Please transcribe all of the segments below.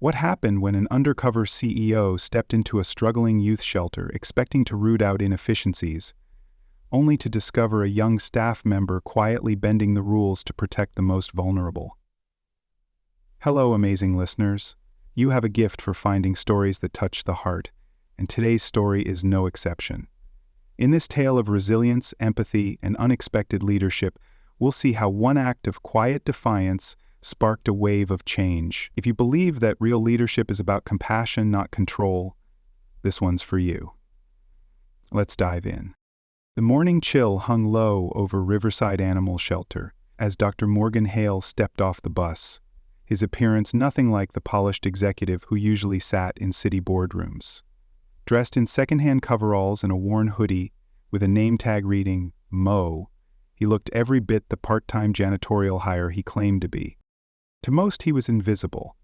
What happened when an undercover CEO stepped into a struggling youth shelter expecting to root out inefficiencies, only to discover a young staff member quietly bending the rules to protect the most vulnerable? Hello, amazing listeners. You have a gift for finding stories that touch the heart, and today's story is no exception. In this tale of resilience, empathy, and unexpected leadership, we'll see how one act of quiet defiance sparked a wave of change. If you believe that real leadership is about compassion, not control, this one's for you. Let's dive in. The morning chill hung low over Riverside Animal Shelter as Dr. Morgan Hale stepped off the bus, his appearance nothing like the polished executive who usually sat in city boardrooms. Dressed in secondhand coveralls and a worn hoodie with a name tag reading Mo, he looked every bit the part-time janitorial hire he claimed to be. To most, he was invisible,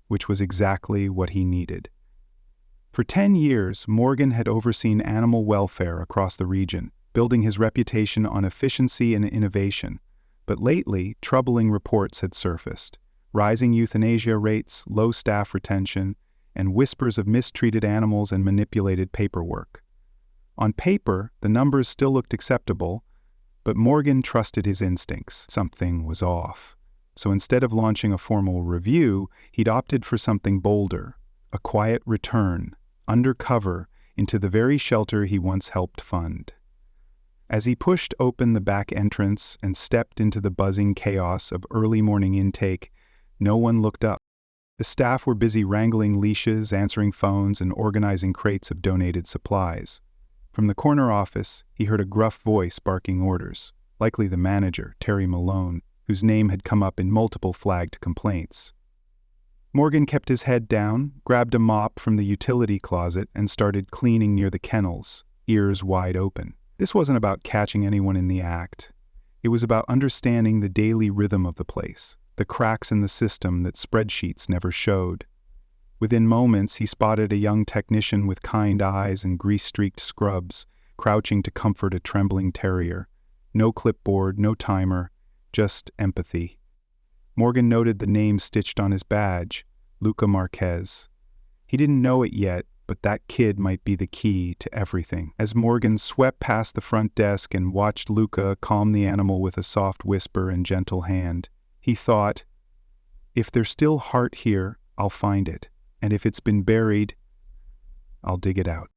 which was exactly what he needed. For 10 years, Morgan had overseen animal welfare across the region, building his reputation on efficiency and innovation. But lately, troubling reports had surfaced: rising euthanasia rates, low staff retention, and whispers of mistreated animals and manipulated paperwork. On paper, the numbers still looked acceptable, but Morgan trusted his instincts. Something was off. So instead of launching a formal review, he'd opted for something bolder: a quiet return, undercover, into the very shelter he once helped fund. As he pushed open the back entrance and stepped into the buzzing chaos of early morning intake, no one looked up. The staff were busy wrangling leashes, answering phones, and organizing crates of donated supplies. From the corner office, he heard a gruff voice barking orders, likely the manager, Terry Malone, whose name had come up in multiple flagged complaints. Morgan kept his head down, grabbed a mop from the utility closet, and started cleaning near the kennels, ears wide open. This wasn't about catching anyone in the act. It was about understanding the daily rhythm of the place, the cracks in the system that spreadsheets never showed. Within moments, he spotted a young technician with kind eyes and grease-streaked scrubs, crouching to comfort a trembling terrier. No clipboard, no timer, just empathy. Morgan noted the name stitched on his badge, Luca Marquez. He didn't know it yet, but that kid might be the key to everything. As Morgan swept past the front desk and watched Luca calm the animal with a soft whisper and gentle hand, he thought, if there's still heart here, I'll find it. And if it's been buried, I'll dig it out.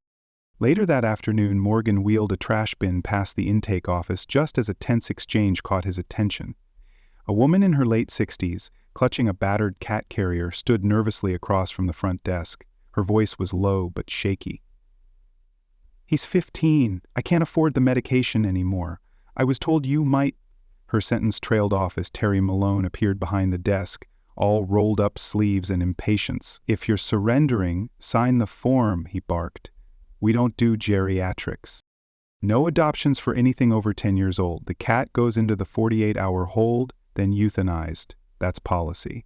Later that afternoon, Morgan wheeled a trash bin past the intake office just as a tense exchange caught his attention. A woman in her late 60s, clutching a battered cat carrier, stood nervously across from the front desk. Her voice was low but shaky. "He's 15. I can't afford the medication anymore. I was told you might—" Her sentence trailed off as Terry Malone appeared behind the desk, all rolled up sleeves and impatience. "If you're surrendering, sign the form," he barked. "We don't do geriatrics. No adoptions for anything over 10 years old. The cat goes into the 48-hour hold, then euthanized. That's policy."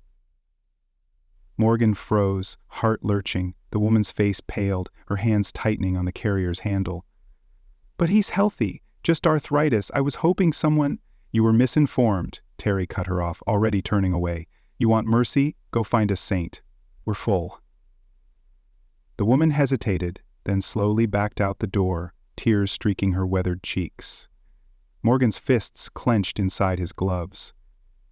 Morgan froze, heart lurching. The woman's face paled, her hands tightening on the carrier's handle. "But he's healthy. Just arthritis. I was hoping someone—" "You were misinformed," Terry cut her off, already turning away. "You want mercy? Go find a saint. We're full." The woman hesitated, then slowly backed out the door, tears streaking her weathered cheeks. Morgan's fists clenched inside his gloves.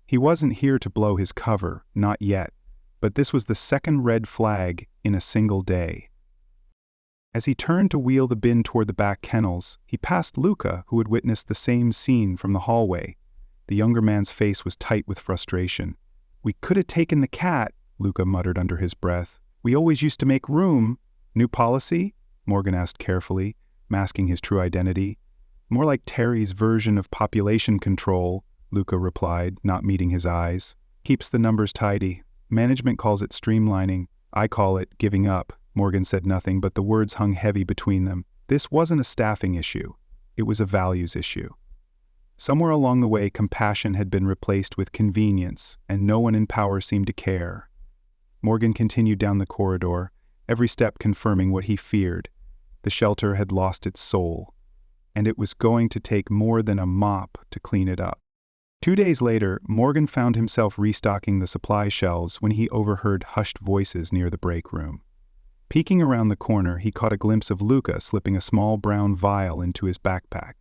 He wasn't here to blow his cover, not yet, but this was the second red flag in a single day. As he turned to wheel the bin toward the back kennels, he passed Luca, who had witnessed the same scene from the hallway. The younger man's face was tight with frustration. "We could have taken the cat," Luca muttered under his breath. "We always used to make room." "New policy?" Morgan asked carefully, masking his true identity. "More like Terry's version of population control," Luca replied, not meeting his eyes. "Keeps the numbers tidy. Management calls it streamlining. I call it giving up." Morgan said nothing, but the words hung heavy between them. This wasn't a staffing issue. It was a values issue. Somewhere along the way, compassion had been replaced with convenience, and no one in power seemed to care. Morgan continued down the corridor, every step confirming what he feared. The shelter had lost its soul, and it was going to take more than a mop to clean it up. 2 days later, Morgan found himself restocking the supply shelves when he overheard hushed voices near the break room. Peeking around the corner, he caught a glimpse of Luca slipping a small brown vial into his backpack.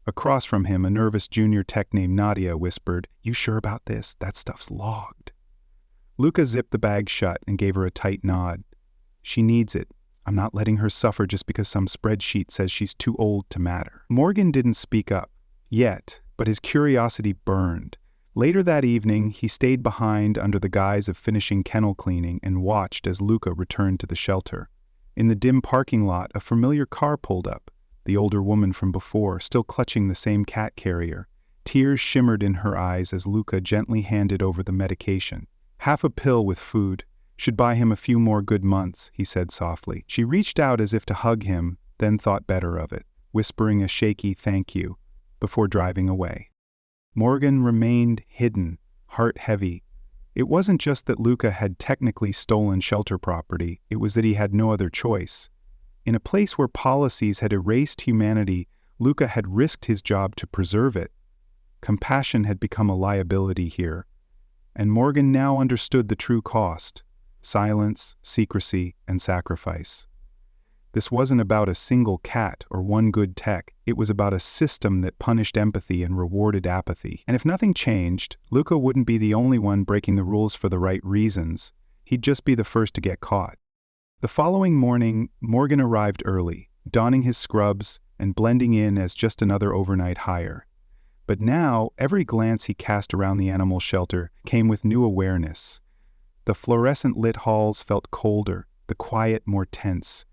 Across from him, a nervous junior tech named Nadia whispered, "You sure about this? That stuff's logged." Luca zipped the bag shut and gave her a tight nod. "She needs it. I'm not letting her suffer just because some spreadsheet says she's too old to matter." Morgan didn't speak up, yet, but his curiosity burned. Later that evening, he stayed behind under the guise of finishing kennel cleaning and watched as Luca returned to the shelter. In the dim parking lot, a familiar car pulled up, the older woman from before, still clutching the same cat carrier. Tears shimmered in her eyes as Luca gently handed over the medication. "Half a pill with food. Should buy him a few more good months," he said softly. She reached out as if to hug him, then thought better of it, whispering a shaky thank you, before driving away. Morgan remained hidden, heart heavy. It wasn't just that Luca had technically stolen shelter property, it was that he had no other choice. In a place where policies had erased humanity, Luca had risked his job to preserve it. Compassion had become a liability here, and Morgan now understood the true cost: silence, secrecy, and sacrifice. This wasn't about a single cat or one good tech, it was about a system that punished empathy and rewarded apathy. And if nothing changed, Luca wouldn't be the only one breaking the rules for the right reasons. He'd just be the first to get caught. The following morning, Morgan arrived early, donning his scrubs and blending in as just another overnight hire. But now, every glance he cast around the animal shelter came with new awareness. The fluorescent-lit halls felt colder, the quiet more tense.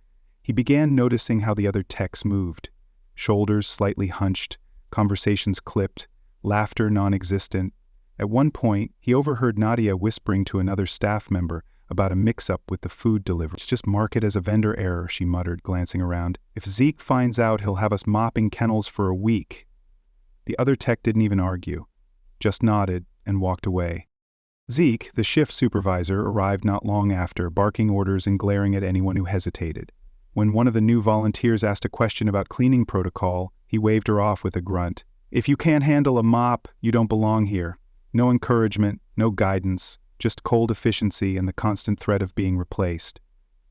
He began noticing how the other techs moved. Shoulders slightly hunched, conversations clipped, laughter non-existent. At one point, he overheard Nadia whispering to another staff member about a mix-up with the food delivery. "Just mark it as a vendor error," she muttered, glancing around. "If Zeke finds out, he'll have us mopping kennels for a week." The other tech didn't even argue, just nodded and walked away. Zeke, the shift supervisor, arrived not long after, barking orders and glaring at anyone who hesitated. When one of the new volunteers asked a question about cleaning protocol, he waved her off with a grunt. "If you can't handle a mop, you don't belong here. No encouragement, no guidance, just cold efficiency and the constant threat of being replaced."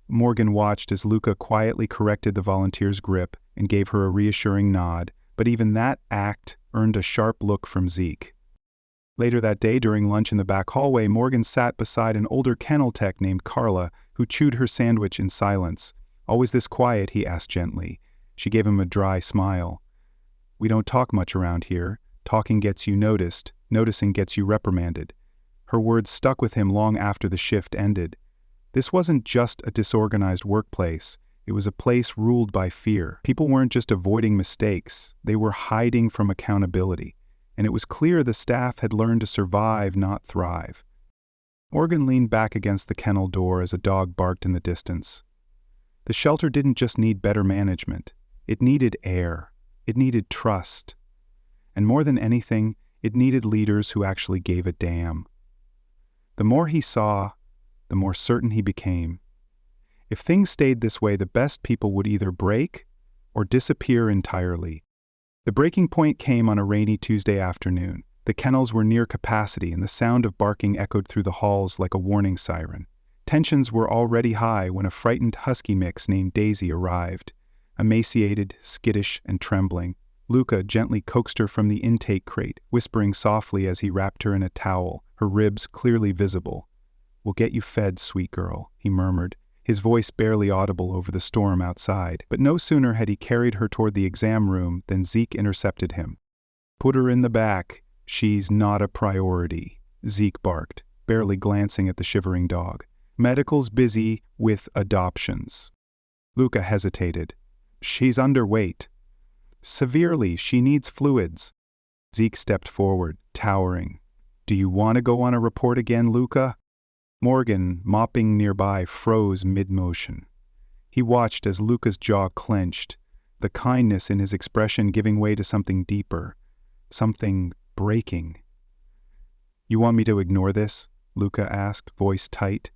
Morgan watched as Luca quietly corrected the volunteer's grip and gave her a reassuring nod, but even that act earned a sharp look from Zeke. Later that day, during lunch in the back hallway, Morgan sat beside an older kennel tech named Carla, who chewed her sandwich in silence. "Always this quiet?" he asked gently. She gave him a dry smile. "We don't talk much around here. Talking gets you noticed, noticing gets you reprimanded." Her words stuck with him long after the shift ended. This wasn't just a disorganized workplace. It was a place ruled by fear. People weren't just avoiding mistakes, they were hiding from accountability. And it was clear the staff had learned to survive, not thrive. Morgan leaned back against the kennel door as a dog barked in the distance. The shelter didn't just need better management. It needed air. It needed trust. And more than anything, it needed leaders who actually gave a damn. The more he saw, the more certain he became. If things stayed this way, the best people would either break or disappear entirely. The breaking point came on a rainy Tuesday afternoon. The kennels were near capacity and the sound of barking echoed through the halls like a warning siren. Tensions were already high when a frightened husky mix named Daisy arrived. Emaciated, skittish, and trembling, Luca gently coaxed her from the intake crate, whispering softly as he wrapped her in a towel, her ribs clearly visible. "We'll get you fed, sweet girl," he murmured, his voice barely audible over the storm outside. But no sooner had he carried her toward the exam room than Zeke intercepted him. "Put her in the back. She's not a priority," Zeke barked, barely glancing at the shivering dog. "Medical's busy with adoptions." Luca hesitated. "She's underweight." "Severely, she needs fluids." Zeke stepped forward, towering. "Do you want to go on a report again, Luca?" Morgan, mopping nearby, froze mid-motion. He watched as Luca's jaw clenched, the kindness in his expression giving way to something deeper, something breaking. "You want me to ignore this?" Luca asked, voice tight.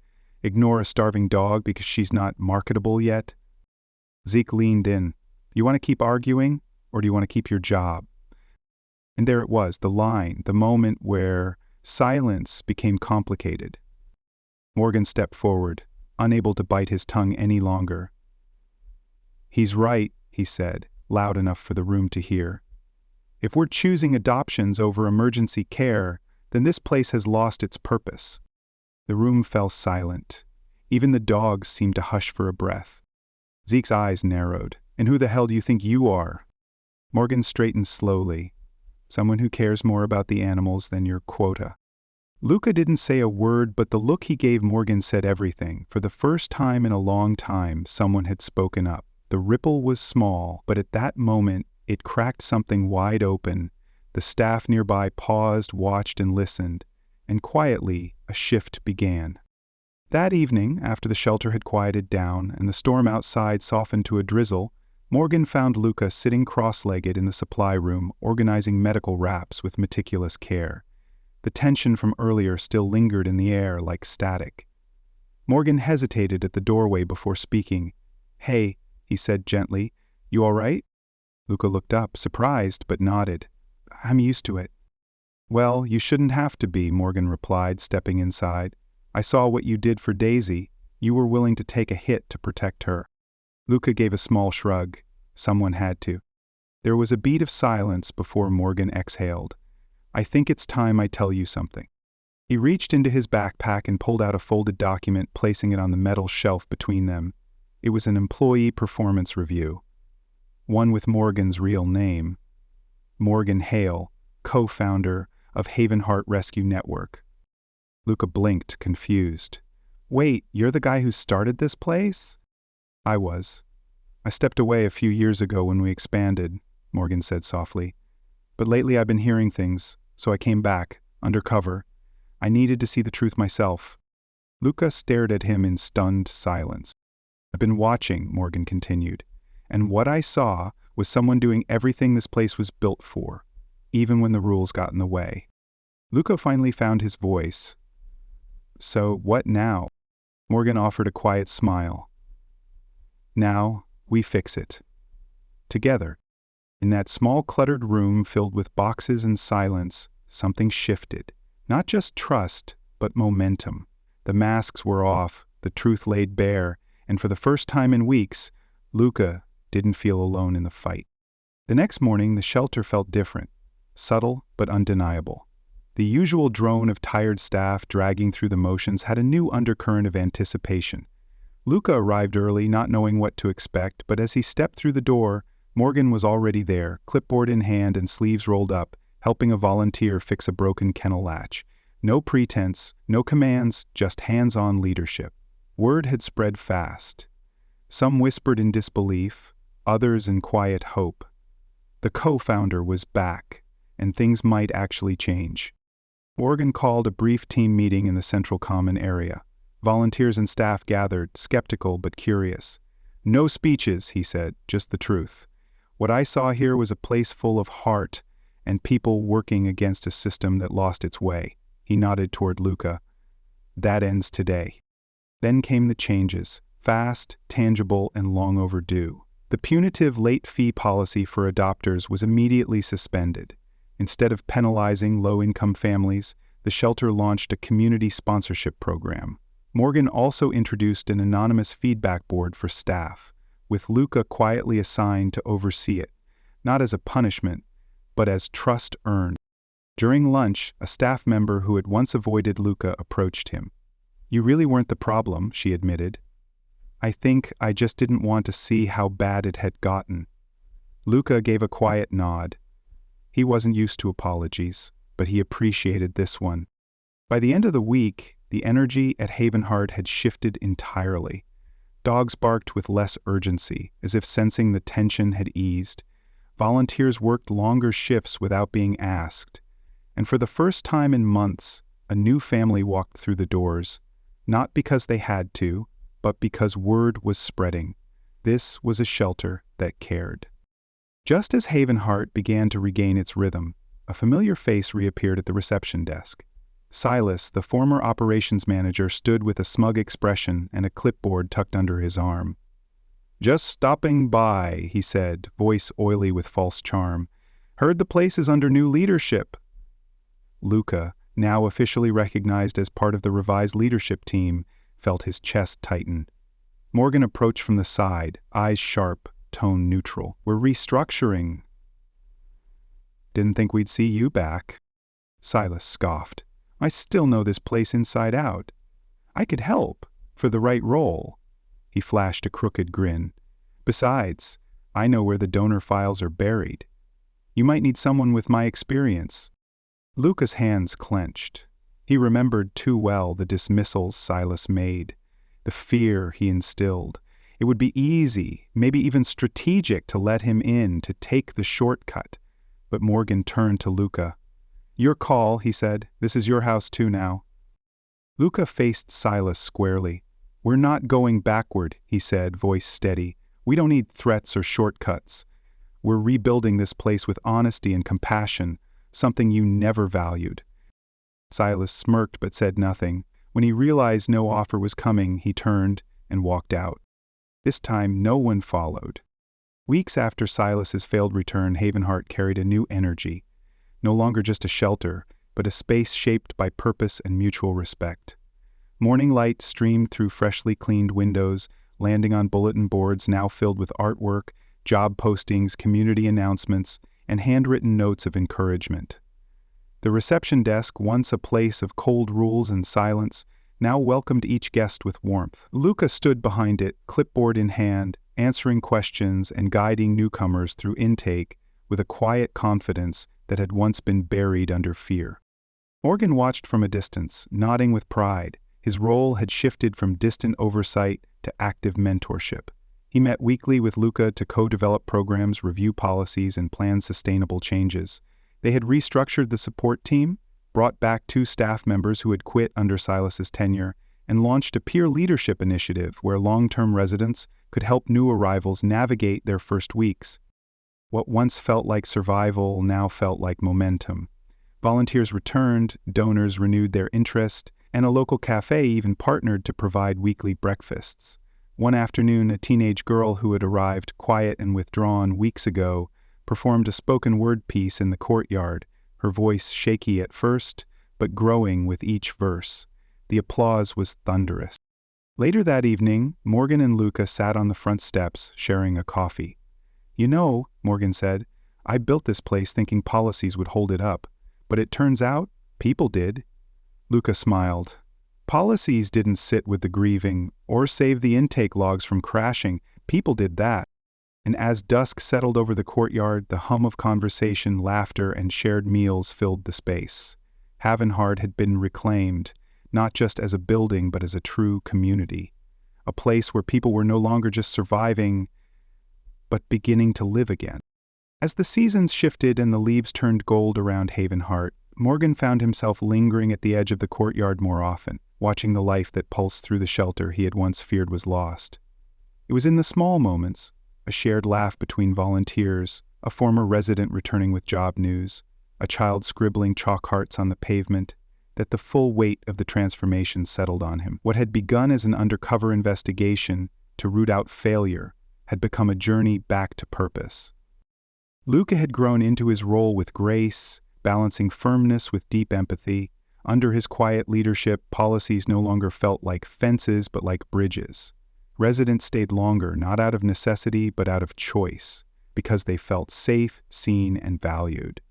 "Ignore a starving dog because she's not marketable yet?" Zeke leaned in. "You want to keep arguing, or do you want to keep your job?" And there it was, the line, the moment where silence became complicated. Morgan stepped forward, unable to bite his tongue any longer. "He's right," he said, loud enough for the room to hear. "If we're choosing adoptions over emergency care, then this place has lost its purpose." The room fell silent. Even the dogs seemed to hush for a breath. Zeke's eyes narrowed. "And who the hell do you think you are?" Morgan straightened slowly. "Someone who cares more about the animals than your quota." Luca didn't say a word, but the look he gave Morgan said everything. For the first time in a long time, someone had spoken up. The ripple was small, but at that moment, it cracked something wide open. The staff nearby paused, watched, and listened, and quietly, a shift began. That evening, after the shelter had quieted down and the storm outside softened to a drizzle, Morgan found Luca sitting cross-legged in the supply room, organizing medical wraps with meticulous care. The tension from earlier still lingered in the air like static. Morgan hesitated at the doorway before speaking. "Hey," he said gently, "you all right?" Luca looked up, surprised, but nodded. "I'm used to it." "Well, you shouldn't have to be," Morgan replied, stepping inside. "I saw what you did for Daisy. You were willing to take a hit to protect her." Luca gave a small shrug. Someone had to. There was a beat of silence before Morgan exhaled. "I think it's time I tell you something." He reached into his backpack and pulled out a folded document, placing it on the metal shelf between them. It was an employee performance review. One with Morgan's real name. Morgan Hale, co-founder of Havenheart Rescue Network. Luca blinked, confused. "Wait, you're the guy who started this place?" "I was. I stepped away a few years ago when we expanded," Morgan said softly. "But lately I've been hearing things, so I came back, undercover. I needed to see the truth myself." Luca stared at him in stunned silence. "I've been watching," Morgan continued, "and what I saw was someone doing everything this place was built for, even when the rules got in the way." Luca finally found his voice. "So what now?" Morgan offered a quiet smile. "Now, we fix it. Together." In that small cluttered room filled with boxes and silence, something shifted. Not just trust, but momentum. The masks were off, the truth laid bare, and for the first time in weeks, Luca didn't feel alone in the fight. The next morning, the shelter felt different, subtle but undeniable. The usual drone of tired staff dragging through the motions had a new undercurrent of anticipation. Luca arrived early, not knowing what to expect, but as he stepped through the door, Morgan was already there, clipboard in hand and sleeves rolled up, helping a volunteer fix a broken kennel latch. No pretense, no commands, just hands-on leadership. Word had spread fast. Some whispered in disbelief, others in quiet hope. The co-founder was back, and things might actually change. Morgan called a brief team meeting in the central common area. Volunteers and staff gathered, skeptical but curious. "No speeches," he said, "just the truth. What I saw here was a place full of heart and people working against a system that lost its way." He nodded toward Luca. "That ends today." Then came the changes, fast, tangible, and long overdue. The punitive late fee policy for adopters was immediately suspended. Instead of penalizing low-income families, the shelter launched a community sponsorship program. Morgan also introduced an anonymous feedback board for staff, with Luca quietly assigned to oversee it, not as a punishment, but as trust earned. During lunch, a staff member who had once avoided Luca approached him. "You really weren't the problem," she admitted. "I think I just didn't want to see how bad it had gotten." Luca gave a quiet nod. He wasn't used to apologies, but he appreciated this one. By the end of the week, the energy at Havenheart had shifted entirely. Dogs barked with less urgency, as if sensing the tension had eased. Volunteers worked longer shifts without being asked. And for the first time in months, a new family walked through the doors, not because they had to, but because word was spreading. This was a shelter that cared. Just as Havenheart began to regain its rhythm, a familiar face reappeared at the reception desk. Silas, the former operations manager, stood with a smug expression and a clipboard tucked under his arm. "Just stopping by," he said, voice oily with false charm. Heard the place is under new leadership. Luca, now officially recognized as part of the revised leadership team, felt his chest tighten. Morgan approached from the side, eyes sharp, tone neutral. We're restructuring. Didn't think we'd see you back. Silas scoffed. I still know this place inside out. I could help, for the right role. He flashed a crooked grin. Besides, I know where the donor files are buried. You might need someone with my experience. Luca's hands clenched. He remembered too well the dismissals Silas made, the fear he instilled. It would be easy, maybe even strategic, to let him in, to take the shortcut. But Morgan turned to Luca. Your call, he said. This is your house too now. Luca faced Silas squarely. We're not going backward, he said, voice steady. We don't need threats or shortcuts. We're rebuilding this place with honesty and compassion, something you never valued. Silas smirked but said nothing. When he realized no offer was coming, he turned and walked out. This time no one followed. Weeks after Silas's failed return, Havenheart carried a new energy. No longer just a shelter, but a space shaped by purpose and mutual respect. Morning light streamed through freshly cleaned windows, landing on bulletin boards now filled with artwork, job postings, community announcements, and handwritten notes of encouragement. The reception desk, once a place of cold rules and silence, now welcomed each guest with warmth. Luca stood behind it, clipboard in hand, answering questions and guiding newcomers through intake with a quiet confidence that had once been buried under fear. Morgan watched from a distance, nodding with pride. His role had shifted from distant oversight to active mentorship. He met weekly with Luca to co-develop programs, review policies, and plan sustainable changes. They had restructured the support team, brought back 2 staff members who had quit under Silas's tenure, and launched a peer leadership initiative where long-term residents could help new arrivals navigate their first weeks. What once felt like survival now felt like momentum. Volunteers returned, donors renewed their interest, and a local cafe even partnered to provide weekly breakfasts. One afternoon, a teenage girl who had arrived quiet and withdrawn weeks ago performed a spoken word piece in the courtyard, her voice shaky at first, but growing with each verse. The applause was thunderous. Later that evening, Morgan and Luca sat on the front steps, sharing a coffee. You know, Morgan said, I built this place thinking policies would hold it up, but it turns out people did. Luca smiled. Policies didn't sit with the grieving or save the intake logs from crashing. People did that. And as dusk settled over the courtyard, the hum of conversation, laughter, and shared meals filled the space. Havenheart had been reclaimed, not just as a building but as a true community. A place where people were no longer just surviving, but beginning to live again. As the seasons shifted and the leaves turned gold around Havenheart, Morgan found himself lingering at the edge of the courtyard more often, watching the life that pulsed through the shelter he had once feared was lost. It was in the small moments, a shared laugh between volunteers, a former resident returning with job news, a child scribbling chalk hearts on the pavement, that the full weight of the transformation settled on him. What had begun as an undercover investigation to root out failure had become a journey back to purpose. Luca had grown into his role with grace, balancing firmness with deep empathy. Under his quiet leadership, policies no longer felt like fences but like bridges. Residents stayed longer, not out of necessity but out of choice, because they felt safe, seen, and valued.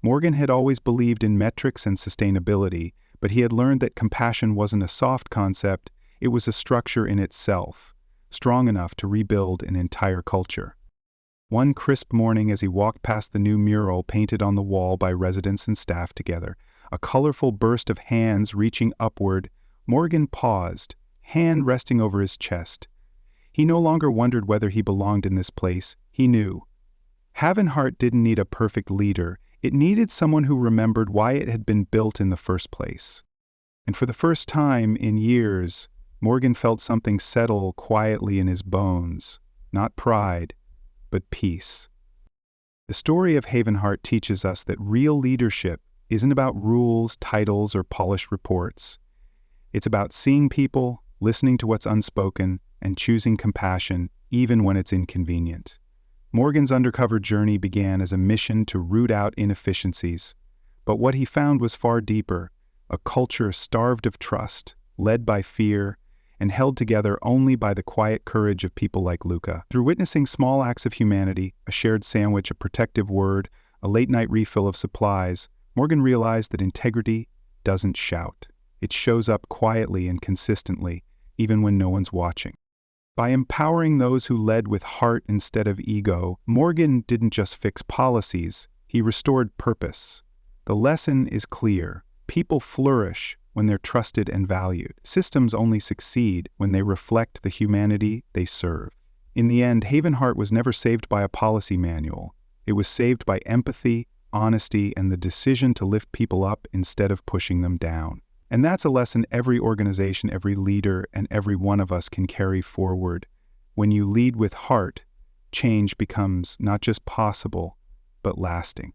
Morgan had always believed in metrics and sustainability, but he had learned that compassion wasn't a soft concept, it was a structure in itself, strong enough to rebuild an entire culture. One crisp morning as he walked past the new mural painted on the wall by residents and staff together, a colorful burst of hands reaching upward, Morgan paused, hand resting over his chest. He no longer wondered whether he belonged in this place, he knew. Havenheart didn't need a perfect leader, it needed someone who remembered why it had been built in the first place. And for the first time in years, Morgan felt something settle quietly in his bones, not pride, but peace. The story of Havenheart teaches us that real leadership isn't about rules, titles, or polished reports. It's about seeing people, listening to what's unspoken, and choosing compassion even when it's inconvenient. Morgan's undercover journey began as a mission to root out inefficiencies. But what he found was far deeper, a culture starved of trust, led by fear, and held together only by the quiet courage of people like Luca. Through witnessing small acts of humanity, a shared sandwich, a protective word, a late-night refill of supplies, Morgan realized that integrity doesn't shout. It shows up quietly and consistently, even when no one's watching. By empowering those who led with heart instead of ego, Morgan didn't just fix policies, he restored purpose. The lesson is clear. People flourish when they're trusted and valued. Systems only succeed when they reflect the humanity they serve. In the end, Havenheart was never saved by a policy manual. It was saved by empathy, honesty, and the decision to lift people up instead of pushing them down. And that's a lesson every organization, every leader, and every one of us can carry forward. When you lead with heart, change becomes not just possible, but lasting.